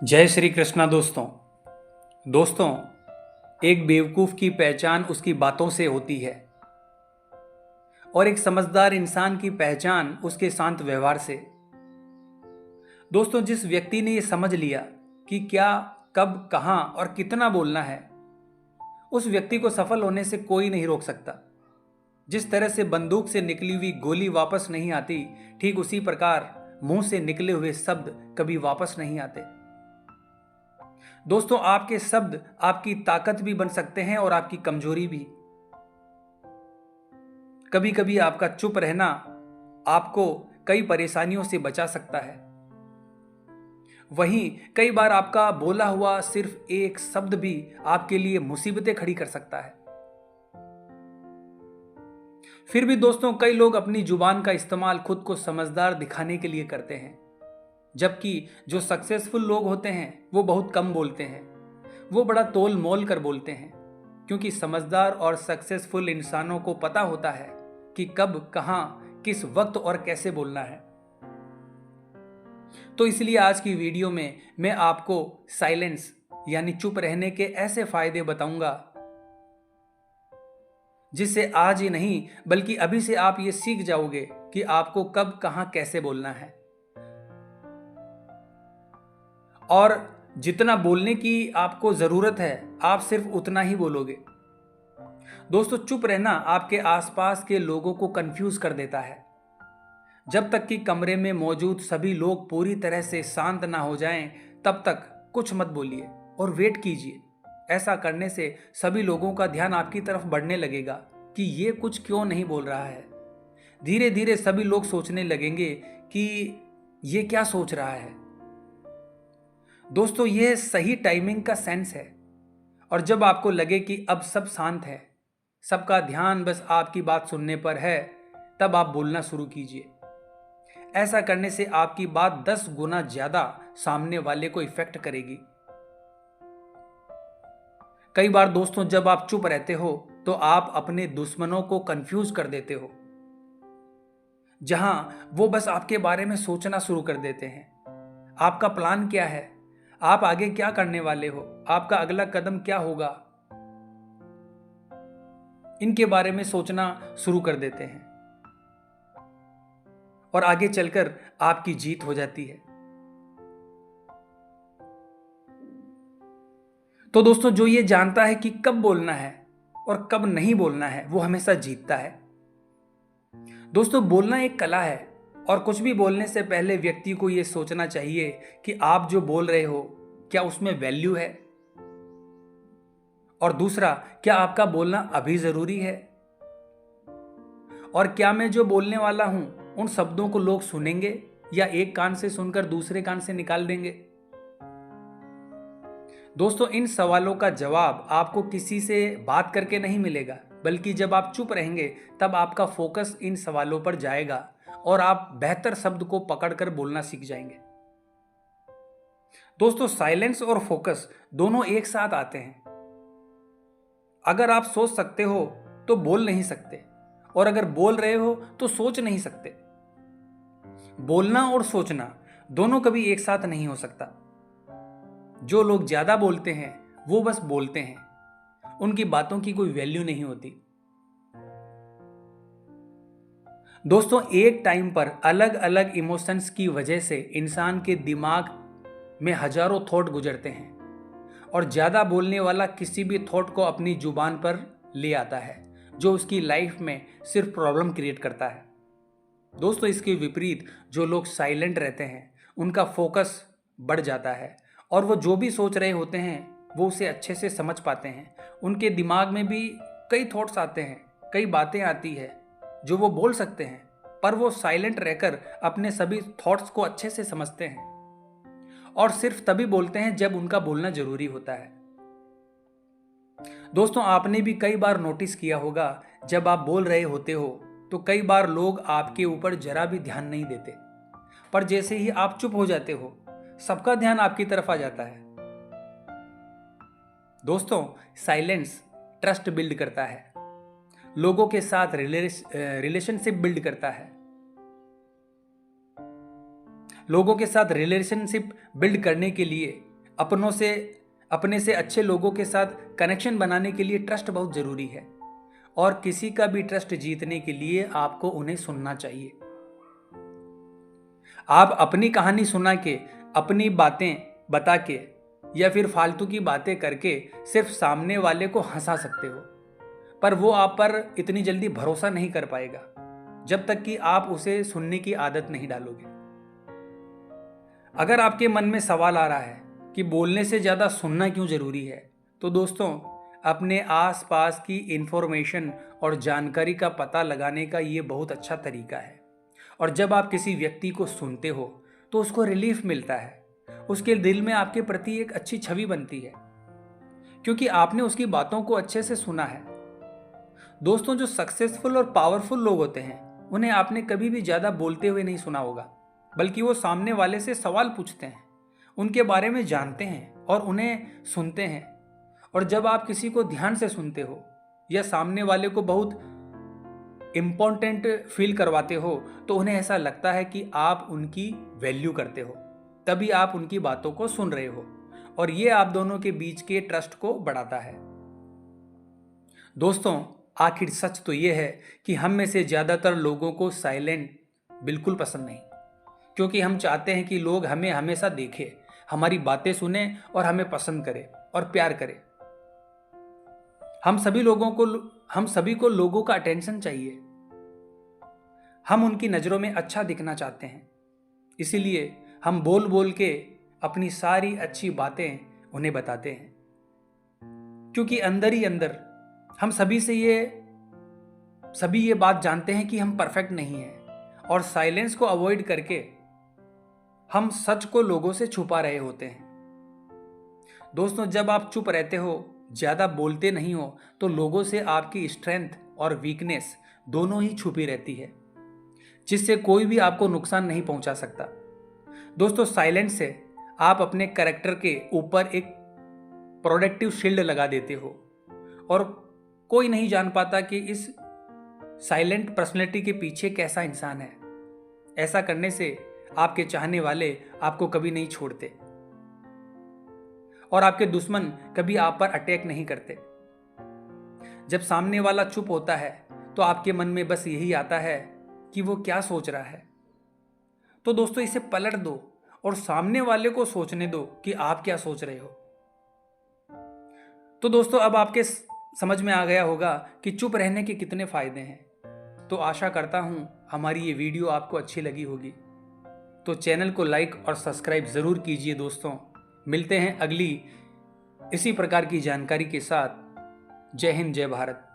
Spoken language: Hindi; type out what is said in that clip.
जय श्री कृष्णा दोस्तों एक बेवकूफ़ की पहचान उसकी बातों से होती है और एक समझदार इंसान की पहचान उसके शांत व्यवहार से। दोस्तों, जिस व्यक्ति ने यह समझ लिया कि क्या, कब, कहां और कितना बोलना है, उस व्यक्ति को सफल होने से कोई नहीं रोक सकता। जिस तरह से बंदूक से निकली हुई गोली वापस नहीं आती, ठीक उसी प्रकार मुंह से निकले हुए शब्द कभी वापस नहीं आते। दोस्तों, आपके शब्द आपकी ताकत भी बन सकते हैं और आपकी कमजोरी भी। कभी कभी आपका चुप रहना आपको कई परेशानियों से बचा सकता है। वहीं कई बार आपका बोला हुआ सिर्फ एक शब्द भी आपके लिए मुसीबतें खड़ी कर सकता है। फिर भी दोस्तों, कई लोग अपनी जुबान का इस्तेमाल खुद को समझदार दिखाने के लिए करते हैं, जबकि जो सक्सेसफुल लोग होते हैं वो बहुत कम बोलते हैं। वो बड़ा तोल मोल कर बोलते हैं, क्योंकि समझदार और सक्सेसफुल इंसानों को पता होता है कि कब, कहां, किस वक्त और कैसे बोलना है। तो इसलिए आज की वीडियो में मैं आपको साइलेंस यानी चुप रहने के ऐसे फायदे बताऊंगा जिससे आज ही नहीं बल्कि अभी से आप ये सीख जाओगे कि आपको कब, कहां, कैसे बोलना है। और जितना बोलने की आपको जरूरत है, आप सिर्फ उतना ही बोलोगे। दोस्तों, चुप रहना आपके आसपास के लोगों को कंफ्यूज कर देता है। जब तक कि कमरे में मौजूद सभी लोग पूरी तरह से शांत ना हो जाएं, तब तक कुछ मत बोलिए और वेट कीजिए। ऐसा करने से सभी लोगों का ध्यान आपकी तरफ बढ़ने लगेगा कि ये कुछ क्यों नहीं बोल रहा है। धीरे धीरे सभी लोग सोचने लगेंगे कि ये क्या सोच रहा है। दोस्तों, यह सही टाइमिंग का सेंस है। और जब आपको लगे कि अब सब शांत है, सबका ध्यान बस आपकी बात सुनने पर है, तब आप बोलना शुरू कीजिए। ऐसा करने से आपकी बात 10 गुना ज्यादा सामने वाले को इफेक्ट करेगी। कई बार दोस्तों, जब आप चुप रहते हो तो आप अपने दुश्मनों को कंफ्यूज कर देते हो, जहां वो बस आपके बारे में सोचना शुरू कर देते हैं। आपका प्लान क्या है, आप आगे क्या करने वाले हो, आपका अगला कदम क्या होगा, इनके बारे में सोचना शुरू कर देते हैं और आगे चलकर आपकी जीत हो जाती है। तो दोस्तों, जो ये जानता है कि कब बोलना है और कब नहीं बोलना है, वो हमेशा जीतता है। दोस्तों, बोलना एक कला है और कुछ भी बोलने से पहले व्यक्ति को यह सोचना चाहिए कि आप जो बोल रहे हो क्या उसमें वैल्यू है, और दूसरा, क्या आपका बोलना अभी जरूरी है, और क्या मैं जो बोलने वाला हूं उन शब्दों को लोग सुनेंगे या एक कान से सुनकर दूसरे कान से निकाल देंगे। दोस्तों, इन सवालों का जवाब आपको किसी से बात करके नहीं मिलेगा, बल्कि जब आप चुप रहेंगे तब आपका फोकस इन सवालों पर जाएगा और आप बेहतर शब्द को पकड़कर बोलना सीख जाएंगे। दोस्तों, साइलेंस और फोकस दोनों एक साथ आते हैं। अगर आप सोच सकते हो तो बोल नहीं सकते, और अगर बोल रहे हो तो सोच नहीं सकते। बोलना और सोचना दोनों कभी एक साथ नहीं हो सकता। जो लोग ज्यादा बोलते हैं वो बस बोलते हैं, उनकी बातों की कोई वैल्यू नहीं होती। दोस्तों, एक टाइम पर अलग अलग इमोशंस की वजह से इंसान के दिमाग में हजारों थॉट गुजरते हैं, और ज्यादा बोलने वाला किसी भी थॉट को अपनी जुबान पर ले आता है, जो उसकी लाइफ में सिर्फ प्रॉब्लम क्रिएट करता है। दोस्तों, इसके विपरीत जो लोग साइलेंट रहते हैं उनका फोकस बढ़ जाता है, और वो जो भी सोच रहे होते हैं वो उसे अच्छे से समझ पाते हैं। उनके दिमाग में भी कई थॉट्स आते हैं, कई बातें आती है जो वो बोल सकते हैं, पर वो साइलेंट रहकर अपने सभी थॉट्स को अच्छे से समझते हैं और सिर्फ तभी बोलते हैं जब उनका बोलना जरूरी होता है। दोस्तों, आपने भी कई बार नोटिस किया होगा, जब आप बोल रहे होते हो तो कई बार लोग आपके ऊपर जरा भी ध्यान नहीं देते, पर जैसे ही आप चुप हो जाते हो सबका ध्यान आपकी तरफ आ जाता है। दोस्तों, साइलेंस ट्रस्ट बिल्ड करता है, लोगों के साथ रिलेशनशिप बिल्ड करता है। लोगों के साथ रिलेशनशिप बिल्ड करने के लिए अपने से अच्छे लोगों के साथ कनेक्शन बनाने के लिए ट्रस्ट बहुत ज़रूरी है, और किसी का भी ट्रस्ट जीतने के लिए आपको उन्हें सुनना चाहिए। आप अपनी कहानी सुना के, अपनी बातें बता के या फिर फालतू की बातें करके सिर्फ सामने वाले को हंसा सकते हो, पर वो आप पर इतनी जल्दी भरोसा नहीं कर पाएगा जब तक कि आप उसे सुनने की आदत नहीं डालोगे। अगर आपके मन में सवाल आ रहा है कि बोलने से ज़्यादा सुनना क्यों ज़रूरी है, तो दोस्तों, अपने आसपास की इन्फॉर्मेशन और जानकारी का पता लगाने का ये बहुत अच्छा तरीका है। और जब आप किसी व्यक्ति को सुनते हो तो उसको रिलीफ मिलता है, उसके दिल में आपके प्रति एक अच्छी छवि बनती है, क्योंकि आपने उसकी बातों को अच्छे से सुना है। दोस्तों, जो सक्सेसफुल और पावरफुल लोग होते हैं उन्हें आपने कभी भी ज़्यादा बोलते हुए नहीं सुना होगा, बल्कि वो सामने वाले से सवाल पूछते हैं, उनके बारे में जानते हैं और उन्हें सुनते हैं। और जब आप किसी को ध्यान से सुनते हो या सामने वाले को बहुत इम्पोर्टेंट फील करवाते हो, तो उन्हें ऐसा लगता है कि आप उनकी वैल्यू करते हो, तभी आप उनकी बातों को सुन रहे हो, और ये आप दोनों के बीच के ट्रस्ट को बढ़ाता है। दोस्तों, आखिर सच तो ये है कि हम में से ज़्यादातर लोगों को साइलेंट बिल्कुल पसंद नहीं, क्योंकि हम चाहते हैं कि लोग हमें हमेशा देखें, हमारी बातें सुने और हमें पसंद करें और प्यार करें। हम सभी को लोगों का अटेंशन चाहिए। हम उनकी नज़रों में अच्छा दिखना चाहते हैं, इसीलिए हम बोल बोल के अपनी सारी अच्छी बातें उन्हें बताते हैं, क्योंकि अंदर ही अंदर हम सभी ये बात जानते हैं कि हम परफेक्ट नहीं हैं, और साइलेंस को अवॉइड करके हम सच को लोगों से छुपा रहे होते हैं। दोस्तों, जब आप चुप रहते हो, ज़्यादा बोलते नहीं हो, तो लोगों से आपकी स्ट्रेंथ और वीकनेस दोनों ही छुपी रहती है, जिससे कोई भी आपको नुकसान नहीं पहुंचा सकता। दोस्तों, साइलेंस से आप अपने कैरेक्टर के ऊपर एक प्रोटेक्टिव शील्ड लगा देते हो, और कोई नहीं जान पाता कि इस साइलेंट पर्सनैलिटी के पीछे कैसा इंसान है। ऐसा करने से आपके चाहने वाले आपको कभी नहीं छोड़ते, और आपके दुश्मन कभी आप पर अटैक नहीं करते। जब सामने वाला चुप होता है तो आपके मन में बस यही आता है कि वो क्या सोच रहा है। तो दोस्तों, इसे पलट दो और सामने वाले को सोचने दो कि आप क्या सोच रहे हो। तो दोस्तों, अब आपके समझ में आ गया होगा कि चुप रहने के कितने फायदे हैं। तो आशा करता हूं हमारी ये वीडियो आपको अच्छी लगी होगी। तो चैनल को लाइक और सब्सक्राइब ज़रूर कीजिए। दोस्तों, मिलते हैं अगली इसी प्रकार की जानकारी के साथ। जय हिंद, जय भारत।